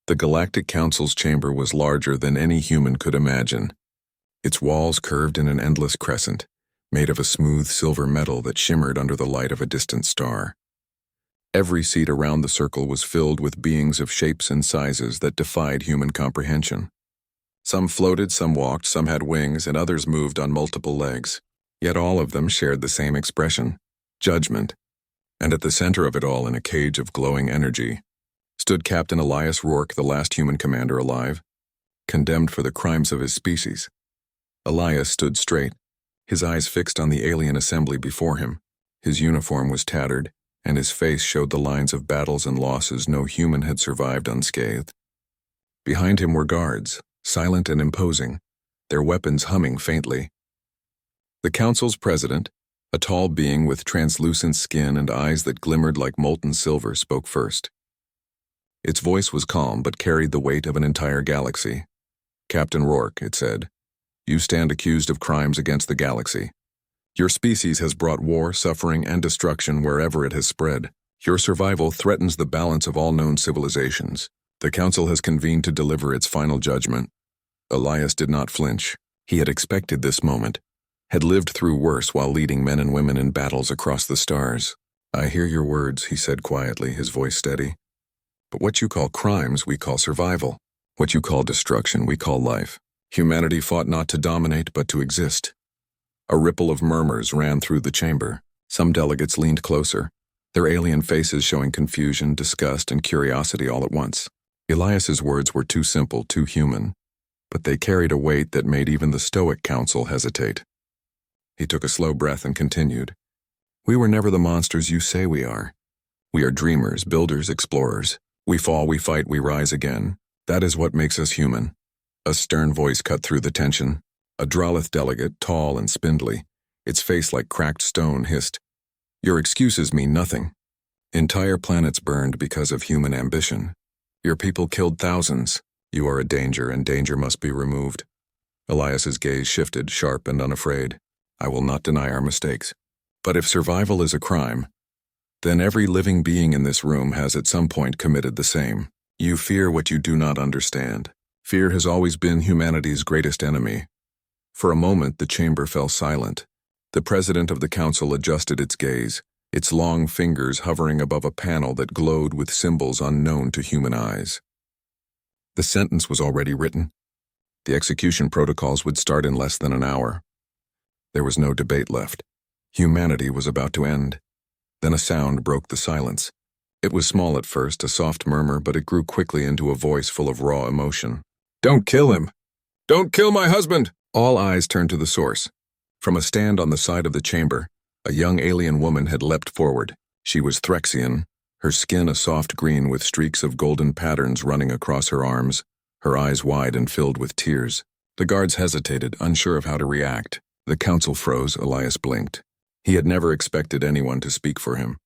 The Galactic Council's chamber was larger than any human could imagine. Its walls curved in an endless crescent, made of a smooth silver metal that shimmered under the light of a distant star. Every seat around the circle was filled with beings of shapes and sizes that defied human comprehension. Some floated, some walked, some had wings, and others moved on multiple legs. Yet all of them shared the same expression: judgment. And at the center of it all, in a cage of glowing energy, stood Captain Elias Rourke, the last human commander alive, condemned for the crimes of his species. Elias stood straight, his eyes fixed on the alien assembly before him. His uniform was tattered, and his face showed the lines of battles and losses no human had survived unscathed. Behind him were guards, silent and imposing, their weapons humming faintly. The council's president, a tall being with translucent skin and eyes that glimmered like molten silver, spoke first. Its voice was calm but carried the weight of an entire galaxy. "Captain Rourke," it said, "you stand accused of crimes against the galaxy. Your species has brought war, suffering, and destruction wherever it has spread. Your survival threatens the balance of all known civilizations. The Council has convened to deliver its final judgment." Elias did not flinch. He had expected this moment, had lived through worse while leading men and women in battles across the stars. "I hear your words," he said quietly, his voice steady. "But what you call crimes, we call survival. What you call destruction, we call life. Humanity fought not to dominate, but to exist." A ripple of murmurs ran through the chamber. Some delegates leaned closer, their alien faces showing confusion, disgust, and curiosity all at once. Elias's words were too simple, too human, but they carried a weight that made even the Stoic Council hesitate. He took a slow breath and continued. "We were never the monsters you say we are. We are dreamers, builders, explorers. We fall, we fight, we rise again. That is what makes us human." A stern voice cut through the tension. A Dralith delegate, tall and spindly, its face like cracked stone, hissed, "Your excuses mean nothing. Entire planets burned because of human ambition. Your people killed thousands. You are a danger, and danger must be removed." Elias's gaze shifted, sharp and unafraid. "I will not deny our mistakes. But if survival is a crime, then every living being in this room has at some point committed the same. You fear what you do not understand. Fear has always been humanity's greatest enemy." For a moment, the chamber fell silent. The president of the council adjusted its gaze, its long fingers hovering above a panel that glowed with symbols unknown to human eyes. The sentence was already written. The execution protocols would start in less than an hour. There was no debate left. Humanity was about to end. Then a sound broke the silence. It was small at first, a soft murmur, but it grew quickly into a voice full of raw emotion. "Don't kill him! Don't kill my husband!" All eyes turned to the source. From a stand on the side of the chamber, a young alien woman had leapt forward. She was Threxian, her skin a soft green with streaks of golden patterns running across her arms, her eyes wide and filled with tears. The guards hesitated, unsure of how to react. The council froze. Elias blinked. He had never expected anyone to speak for him.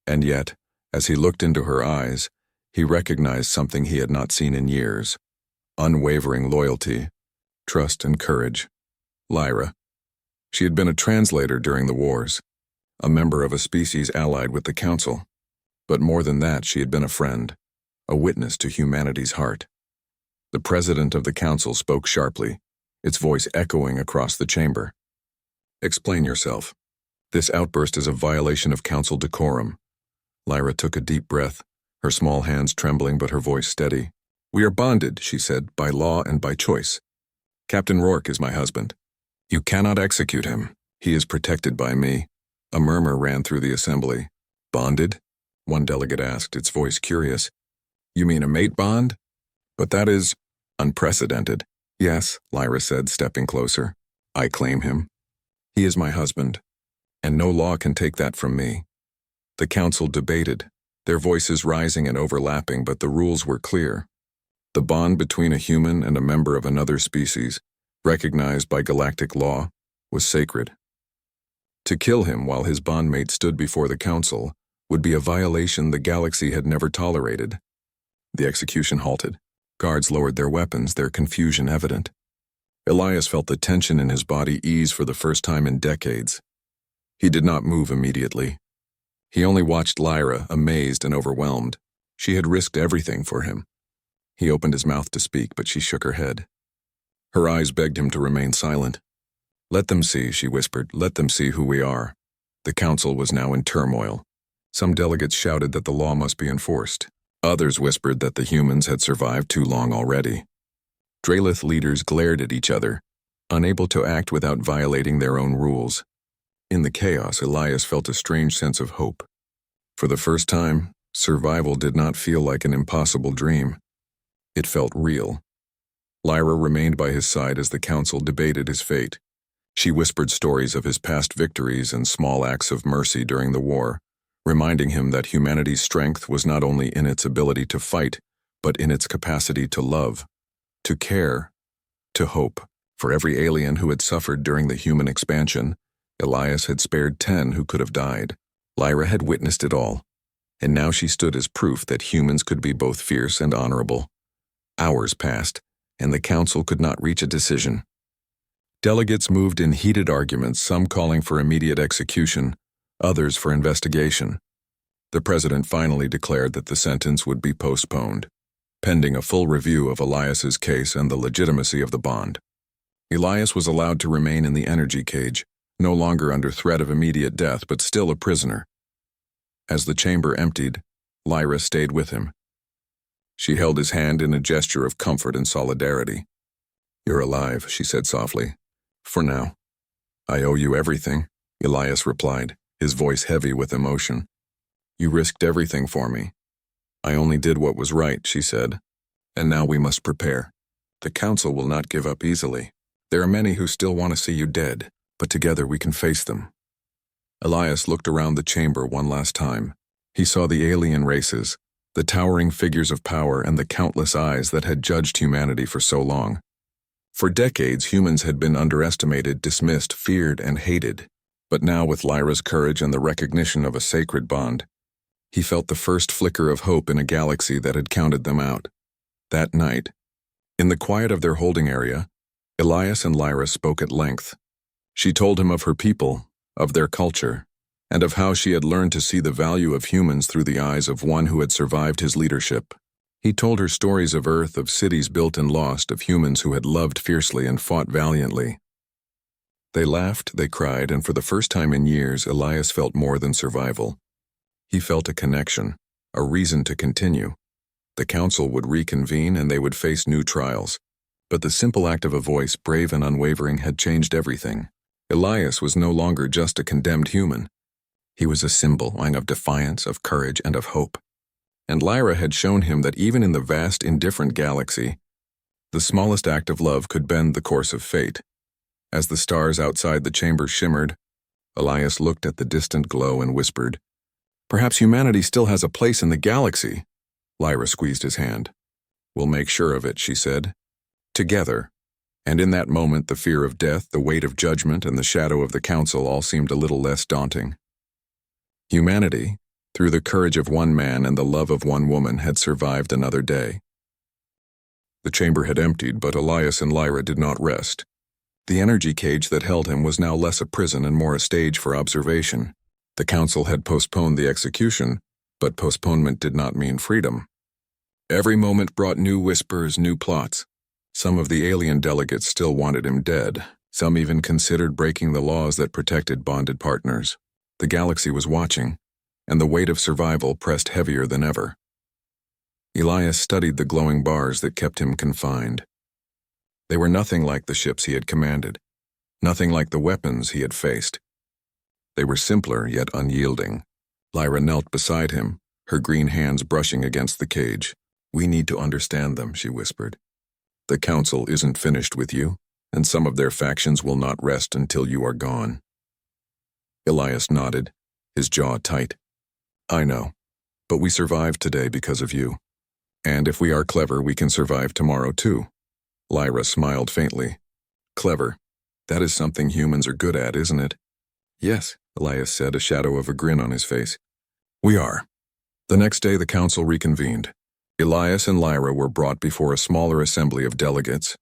And yet, as he looked into her eyes, he recognized something he had not seen in years: unwavering loyalty, trust, and courage. Lyra. She had been a translator during the wars, a member of a species allied with the Council. But more than that, she had been a friend, a witness to humanity's heart. The president of the Council spoke sharply, its voice echoing across the chamber. "Explain yourself. This outburst is a violation of Council decorum." Lyra took a deep breath, her small hands trembling but her voice steady. "We are bonded," she said, "by law and by choice. Captain Rourke is my husband. You cannot execute him. He is protected by me." A murmur ran through the assembly. "Bonded?" one delegate asked, its voice curious. "You mean a mate bond? But that is unprecedented." "Yes," Lyra said, stepping closer. "I claim him. He is my husband, and no law can take that from me." The council debated, their voices rising and overlapping, but the rules were clear. The bond between a human and a member of another species, recognized by galactic law, was sacred. To kill him while his bondmate stood before the council would be a violation the galaxy had never tolerated. The execution halted. Guards lowered their weapons, their confusion evident. Elias felt the tension in his body ease for the first time in decades. He did not move immediately. He only watched Lyra, amazed and overwhelmed. She had risked everything for him. He opened his mouth to speak, but she shook her head. Her eyes begged him to remain silent. "Let them see," she whispered. "Let them see who we are." The council was now in turmoil. Some delegates shouted that the law must be enforced. Others whispered that the humans had survived too long already. Draelith leaders glared at each other, unable to act without violating their own rules. In the chaos, Elias felt a strange sense of hope. For the first time, survival did not feel like an impossible dream. It felt real. Lyra remained by his side as the council debated his fate. She whispered stories of his past victories and small acts of mercy during the war, reminding him that humanity's strength was not only in its ability to fight, but in its capacity to love, to care, to hope. For every alien who had suffered during the human expansion, Elias had spared 10 who could have died. Lyra had witnessed it all, and now she stood as proof that humans could be both fierce and honorable. Hours passed, and the council could not reach a decision. Delegates moved in heated arguments, some calling for immediate execution, others for investigation. The president finally declared that the sentence would be postponed, pending a full review of Elias's case and the legitimacy of the bond. Elias was allowed to remain in the energy cage, no longer under threat of immediate death, but still a prisoner. As the chamber emptied, Lyra stayed with him. She held his hand in a gesture of comfort and solidarity. "You're alive," she said softly. "For now." "I owe you everything," Elias replied, his voice heavy with emotion. "You risked everything for me." "I only did what was right," she said. "And now we must prepare. The council will not give up easily. There are many who still want to see you dead, but together we can face them." Elias looked around the chamber one last time. He saw the alien races, the towering figures of power, and the countless eyes that had judged humanity for so long. For decades, humans had been underestimated, dismissed, feared, and hated. But now, with Lyra's courage and the recognition of a sacred bond, he felt the first flicker of hope in a galaxy that had counted them out. That night, in the quiet of their holding area, Elias and Lyra spoke at length. She told him of her people, of their culture, and of how she had learned to see the value of humans through the eyes of one who had survived his leadership. He told her stories of Earth, of cities built and lost, of humans who had loved fiercely and fought valiantly. They laughed, they cried, and for the first time in years, Elias felt more than survival. He felt a connection, a reason to continue. The council would reconvene and they would face new trials. But the simple act of a voice, brave and unwavering, had changed everything. Elias was no longer just a condemned human. He was a symbol of defiance, of courage, and of hope. And Lyra had shown him that even in the vast, indifferent galaxy, the smallest act of love could bend the course of fate. As the stars outside the chamber shimmered, Elias looked at the distant glow and whispered, "Perhaps humanity still has a place in the galaxy." Lyra squeezed his hand. "We'll make sure of it," she said. Together. And in that moment, the fear of death, the weight of judgment, and the shadow of the council all seemed a little less daunting. Humanity, through the courage of one man and the love of one woman, had survived another day. The chamber had emptied, but Elias and Lyra did not rest. The energy cage that held him was now less a prison and more a stage for observation. The council had postponed the execution, but postponement did not mean freedom. Every moment brought new whispers, new plots. Some of the alien delegates still wanted him dead. Some even considered breaking the laws that protected bonded partners. The galaxy was watching, and the weight of survival pressed heavier than ever. Elias studied the glowing bars that kept him confined. They were nothing like the ships he had commanded, nothing like the weapons he had faced. They were simpler yet unyielding. Lyra knelt beside him, her green hands brushing against the cage. "We need to understand them," she whispered. "The council isn't finished with you, and some of their factions will not rest until you are gone." Elias nodded, his jaw tight. "I know, but we survived today because of you. And if we are clever, we can survive tomorrow too." Lyra smiled faintly. "Clever. That is something humans are good at, isn't it?" "Yes," Elias said, a shadow of a grin on his face. "We are." The next day the council reconvened. Elias and Lyra were brought before a smaller assembly of delegates,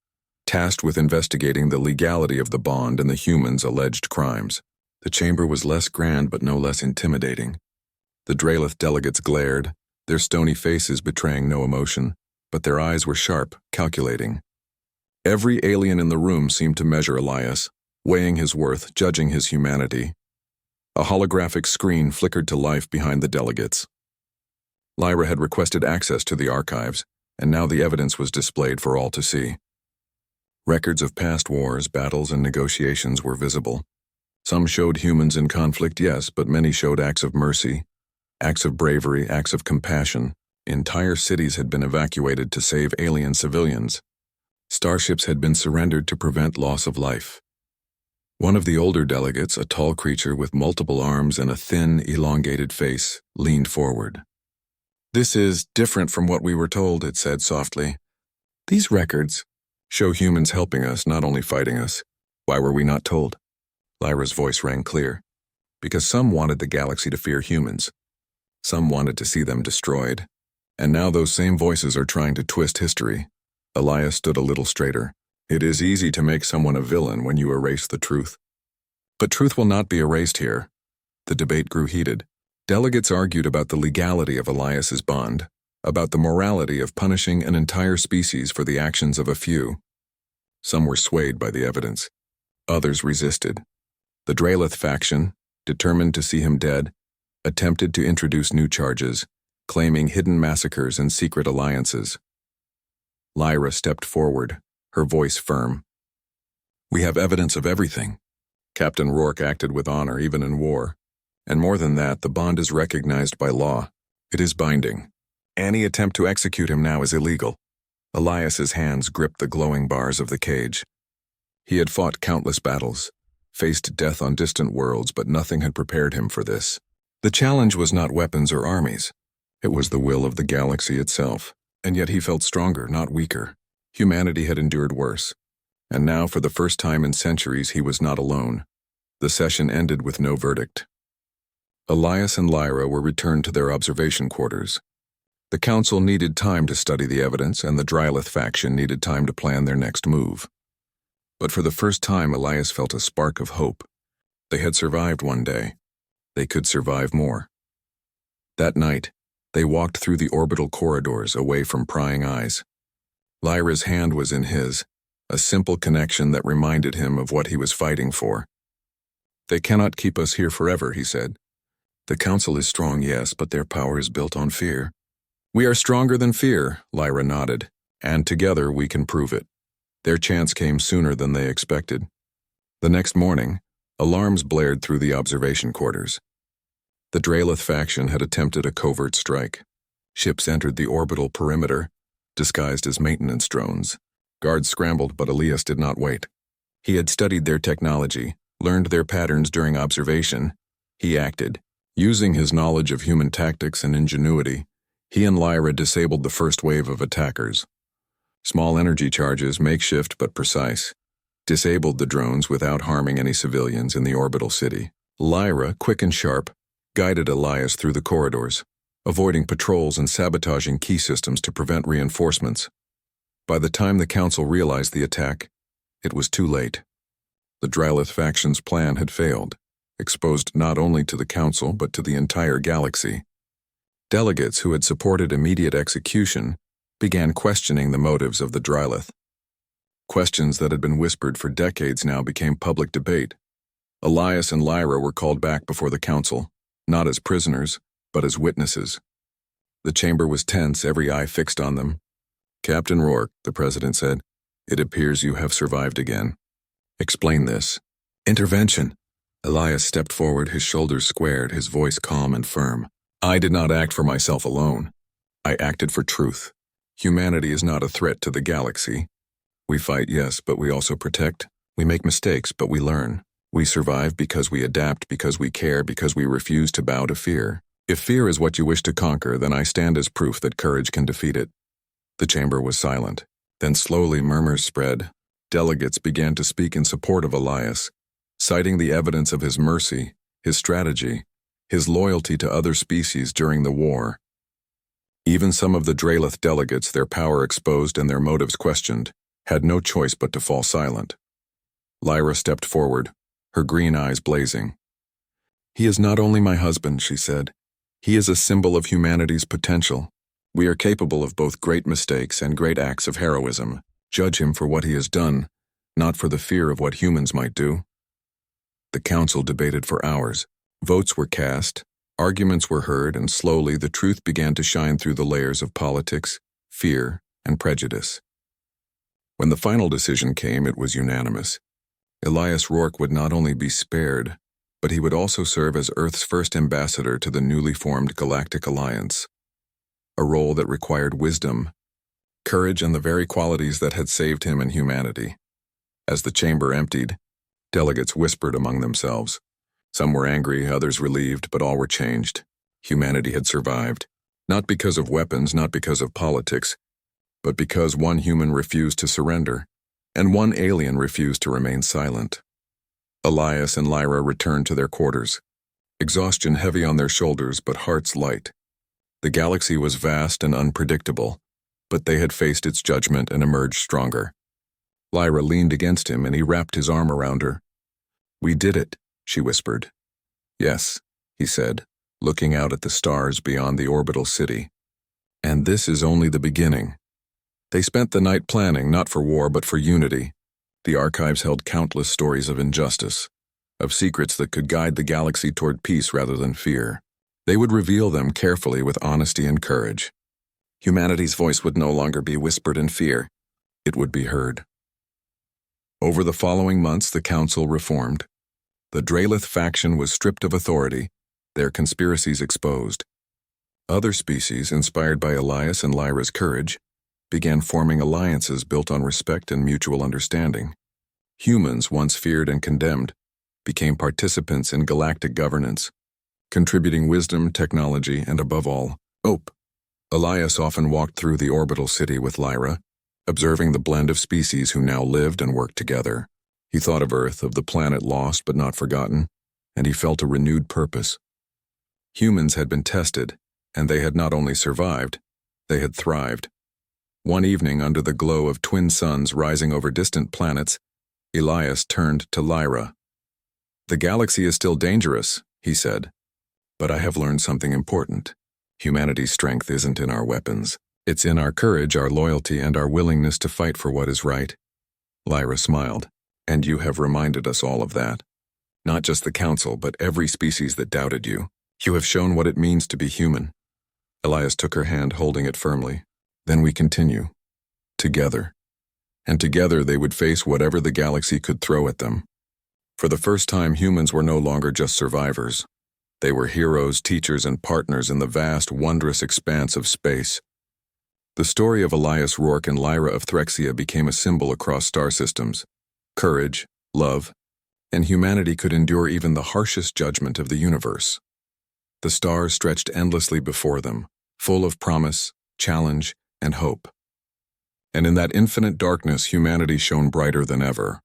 tasked with investigating the legality of the bond and the humans' alleged crimes. The chamber was less grand but no less intimidating. The Draelith delegates glared, their stony faces betraying no emotion. but their eyes were sharp, calculating. Every alien in the room seemed to measure Elias, weighing his worth, judging his humanity. A holographic screen flickered to life behind the delegates. Lyra had requested access to the archives, and now the evidence was displayed for all to see. Records of past wars, battles, and negotiations were visible. Some showed humans in conflict, yes, but many showed acts of mercy, acts of bravery, acts of compassion. Entire cities had been evacuated to save alien civilians. Starships had been surrendered to prevent loss of life. One of the older delegates, a tall creature with multiple arms and a thin, elongated face, leaned forward. "This is different from what we were told," it said softly. "These records show humans helping us, not only fighting us. Why were we not told?" Lyra's voice rang clear. "Because some wanted the galaxy to fear humans. Some wanted to see them destroyed. And now those same voices are trying to twist history." Elias stood a little straighter. "It is easy to make someone a villain when you erase the truth. But truth will not be erased here." The debate grew heated. Delegates argued about the legality of Elias's bond, about the morality of punishing an entire species for the actions of a few. Some were swayed by the evidence. Others resisted. The Dralith faction, determined to see him dead, attempted to introduce new charges, claiming hidden massacres and secret alliances. Lyra stepped forward, her voice firm. "We have evidence of everything." Captain Rourke acted with honor even in war. And more than that, the bond is recognized by law. It is binding. Any attempt to execute him now is illegal. Elias's hands gripped the glowing bars of the cage. He had fought countless battles, faced death on distant worlds, but nothing had prepared him for this. The challenge was not weapons or armies. It was the will of the galaxy itself. And yet he felt stronger, not weaker. Humanity had endured worse. And now, for the first time in centuries, he was not alone. The session ended with no verdict. Elias and Lyra were returned to their observation quarters. The council needed time to study the evidence, and the Dralith faction needed time to plan their next move. But for the first time, Elias felt a spark of hope. They had survived one day. They could survive more. That night, they walked through the orbital corridors away from prying eyes. Lyra's hand was in his, a simple connection that reminded him of what he was fighting for. "They cannot keep us here forever," he said. "The council is strong, yes, but their power is built on fear." "We are stronger than fear," Lyra nodded, "and together we can prove it." Their chance came sooner than they expected. The next morning, alarms blared through the observation quarters. The Dralith faction had attempted a covert strike. Ships entered the orbital perimeter, disguised as maintenance drones. Guards scrambled, but Elias did not wait. He had studied their technology, learned their patterns during observation. He acted. Using his knowledge of human tactics and ingenuity, he and Lyra disabled the first wave of attackers. Small energy charges, makeshift but precise, disabled the drones without harming any civilians in the orbital city. Lyra, quick and sharp, guided Elias through the corridors, avoiding patrols and sabotaging key systems to prevent reinforcements. By the time the council realized the attack, it was too late. The Dralith faction's plan had failed, exposed not only to the council but to the entire galaxy. Delegates who had supported immediate execution began questioning the motives of the Dralith. Questions that had been whispered for decades now became public debate. Elias and Lyra were called back before the council, not as prisoners, but as witnesses. The chamber was tense, every eye fixed on them. "Captain Rourke," the president said, "it appears you have survived again. Explain this." "Intervention." Elias stepped forward, his shoulders squared, his voice calm and firm. "I did not act for myself alone. I acted for truth. Humanity is not a threat to the galaxy. We fight, yes, but we also protect. We make mistakes, but we learn. We survive because we adapt, because we care, because we refuse to bow to fear. If fear is what you wish to conquer, then I stand as proof that courage can defeat it." The chamber was silent. Then slowly murmurs spread. Delegates began to speak in support of Elias, citing the evidence of his mercy, his strategy, his loyalty to other species during the war. Even some of the Dralith delegates, their power exposed and their motives questioned, had no choice but to fall silent. Lyra stepped forward, her green eyes blazing. "He is not only my husband," she said. "He is a symbol of humanity's potential. We are capable of both great mistakes and great acts of heroism. Judge him for what he has done, not for the fear of what humans might do." The council debated for hours. Votes were cast, arguments were heard, and slowly the truth began to shine through the layers of politics, fear, and prejudice. When the final decision came, it was unanimous. Elias Rourke would not only be spared, but he would also serve as Earth's first ambassador to the newly formed Galactic Alliance, a role that required wisdom, courage, and the very qualities that had saved him and humanity. As the chamber emptied, delegates whispered among themselves. Some were angry, others relieved, but all were changed. Humanity had survived, not because of weapons, not because of politics, but because one human refused to surrender, and one alien refused to remain silent. Elias and Lyra returned to their quarters, exhaustion heavy on their shoulders but hearts light. The galaxy was vast and unpredictable, but they had faced its judgment and emerged stronger. Lyra leaned against him and he wrapped his arm around her. "We did it," she whispered. "Yes," he said, looking out at the stars beyond the orbital city. "And this is only the beginning." They spent the night planning, not for war but for unity. The archives held countless stories of injustice, of secrets that could guide the galaxy toward peace rather than fear. They would reveal them carefully with honesty and courage. Humanity's voice would no longer be whispered in fear. It would be heard. Over the following months, the council reformed. The Draelith faction was stripped of authority, their conspiracies exposed. Other species, inspired by Elias and Lyra's courage, began forming alliances built on respect and mutual understanding. Humans, once feared and condemned, became participants in galactic governance, contributing wisdom, technology, and above all, hope. Elias often walked through the orbital city with Lyra, observing the blend of species who now lived and worked together. He thought of Earth, of the planet lost but not forgotten, and he felt a renewed purpose. Humans had been tested, and they had not only survived, they had thrived. One evening, under the glow of twin suns rising over distant planets, Elias turned to Lyra. "The galaxy is still dangerous," he said, "but I have learned something important. Humanity's strength isn't in our weapons. It's in our courage, our loyalty, and our willingness to fight for what is right." Lyra smiled. "And you have reminded us all of that. Not just the Council, but every species that doubted you. You have shown what it means to be human." Elias took her hand, holding it firmly. "Then we continue. Together." And together they would face whatever the galaxy could throw at them. For the first time, humans were no longer just survivors. They were heroes, teachers, and partners in the vast, wondrous expanse of space. The story of Elias Rourke and Lyra of Threxia became a symbol across star systems. Courage, love, and humanity could endure even the harshest judgment of the universe. The stars stretched endlessly before them, full of promise, challenge, and hope. And in that infinite darkness, humanity shone brighter than ever.